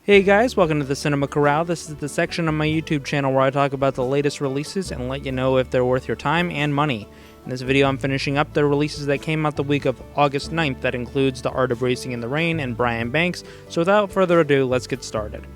Hey guys, welcome to the Cinema Corral. This is the section on my YouTube channel where I talk about the latest releases and let you know if they're worth your time and money. In this video I'm finishing up the releases that came out the week of August 9th. That includes The Art of Racing in the Rain and Brian Banks. So without further ado, let's get started.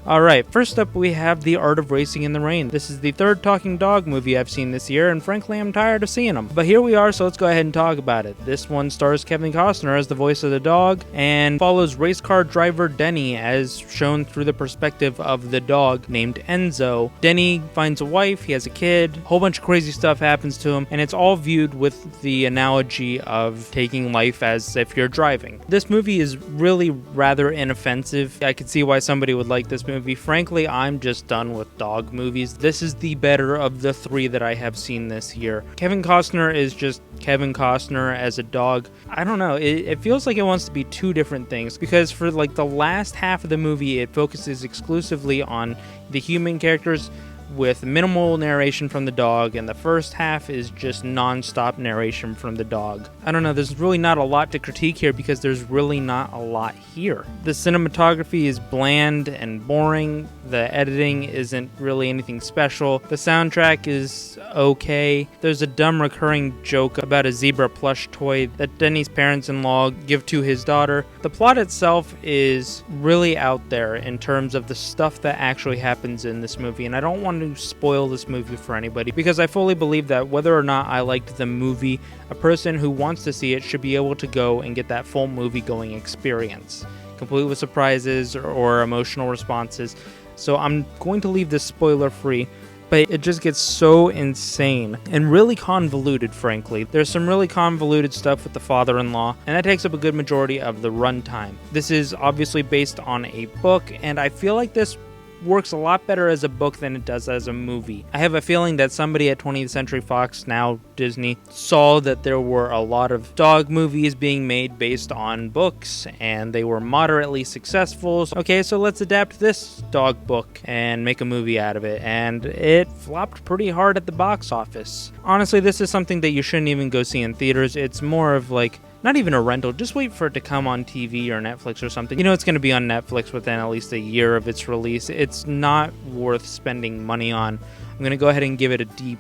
Alright, first up we have The Art of Racing in the Rain. This is the third talking dog movie I've seen this year, and frankly I'm tired of seeing them. But here we are, so let's go ahead and talk about it. This one stars Kevin Costner as the voice of the dog, and follows race car driver Denny as shown through the perspective of the dog named Enzo. Denny finds a wife, he has a kid, a whole bunch of crazy stuff happens to him, and it's all viewed with the analogy of taking life as if you're driving. This movie is really rather inoffensive. I could see why somebody would like this movie. Frankly, I'm just done with dog movies. This is the better of the three that I have seen this year. Kevin Costner is just Kevin Costner as a dog. I don't know, it feels like it wants to be two different things, because for like the last half of the movie it focuses exclusively on the human characters with minimal narration from the dog, and the first half is just non-stop narration from the dog. I don't know, there's really not a lot to critique here because there's really not a lot here. The cinematography is bland and boring, the editing isn't really anything special, the soundtrack is okay, there's a dumb recurring joke about a zebra plush toy that Denny's parents-in-law give to his daughter. The plot itself is really out there in terms of the stuff that actually happens in this movie, and I don't want to spoil this movie for anybody because I fully believe that whether or not I liked the movie, a person who wants to see it should be able to go and get that full movie going experience, complete with surprises or emotional responses. So I'm going to leave this spoiler free, but it just gets so insane and really convoluted, frankly. There's some really convoluted stuff with the father-in-law, and that takes up a good majority of the runtime. This is obviously based on a book, and I feel like this works a lot better as a book than it does as a movie. I have a feeling that somebody at 20th Century Fox, now Disney, saw that there were a lot of dog movies being made based on books, and they were moderately successful. Okay, so let's adapt this dog book and make a movie out of it, and it flopped pretty hard at the box office. Honestly, this is something that you shouldn't even go see in theaters. It's more of like, not even a rental, just wait for it to come on TV or Netflix or something. You know it's going to be on Netflix within at least a year of its release. It's not worth spending money on. I'm going to go ahead and give it a D+.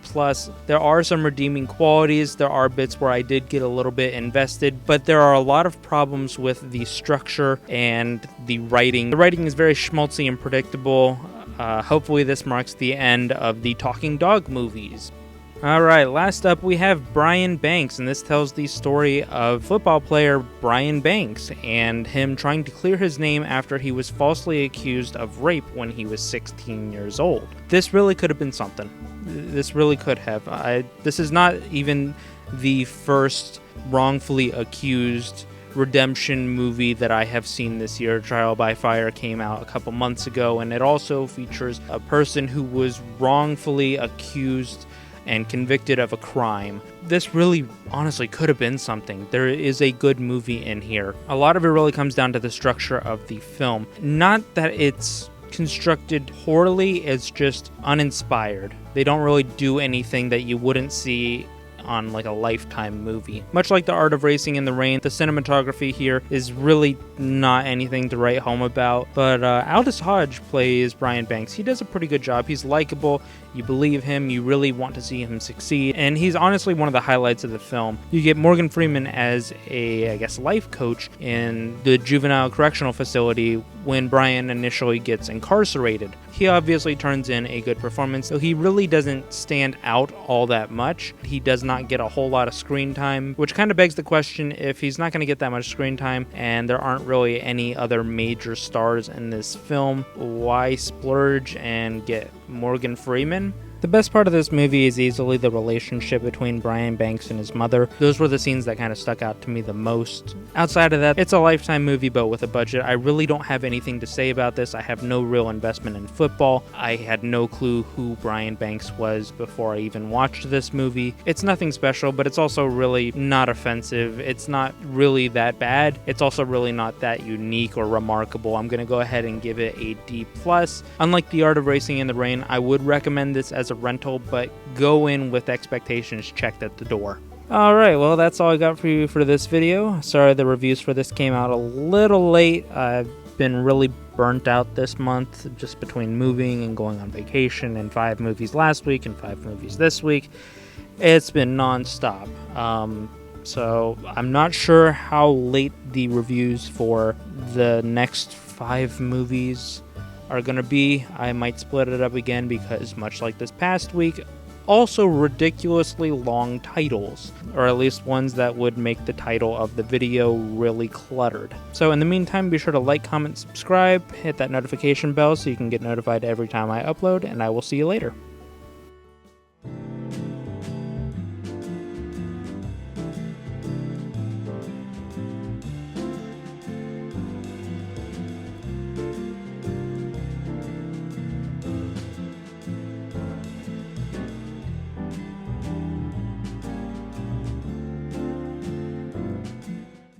There are some redeeming qualities. There are bits where I did get a little bit invested, but there are a lot of problems with the structure and the writing. The writing is very schmaltzy and predictable. Hopefully this marks the end of the talking dog movies. Alright, last up we have Brian Banks, and this tells the story of football player Brian Banks and him trying to clear his name after he was falsely accused of rape when he was 16 years old. This really could have been something. This really could have. This is not even the first wrongfully accused redemption movie that I have seen this year. Trial by Fire came out a couple months ago, and it also features a person who was wrongfully accused and convicted of a crime. This really honestly could have been something. There is a good movie in here. A lot of it really comes down to the structure of the film. Not that it's constructed poorly, it's just uninspired. They don't really do anything that you wouldn't see on like a Lifetime movie. Much like The Art of Racing in the Rain, the cinematography here is really not anything to write home about, but Aldous Hodge plays Brian Banks. He does a pretty good job. He's likable, you believe him, you really want to see him succeed, and he's honestly one of the highlights of the film. You get Morgan Freeman as a, I guess, life coach in the juvenile correctional facility when Brian initially gets incarcerated. He obviously turns in a good performance, so he really doesn't stand out all that much. He does not get a whole lot of screen time, which kind of begs the question, if he's not going to get that much screen time and there aren't really any other major stars in this film, why splurge and get Morgan Freeman? The best part of this movie is easily the relationship between Brian Banks and his mother. Those were the scenes that kind of stuck out to me the most. Outside of that, it's a Lifetime movie but with a budget. I really don't have anything to say about this. I have no real investment in football. I had no clue who Brian Banks was before I even watched this movie. It's nothing special, but it's also really not offensive. It's not really that bad. It's also really not that unique or remarkable. I'm going to go ahead and give it a D+. Unlike The Art of Racing in the Rain, I would recommend this as a rental, but go in with expectations checked at the door. Alright, well that's all I got for you for this video. Sorry the reviews for this came out a little late. I've been really burnt out this month, just between moving and going on vacation, and 5 movies last week and 5 movies this week. It's been non-stop. So I'm not sure how late the reviews for the next 5 movies are going to be. I might split it up again because, much like this past week, also ridiculously long titles, or at least ones that would make the title of the video really cluttered. So in the meantime, be sure to like, comment, subscribe, hit that notification bell so you can get notified every time I upload, and I will see you later.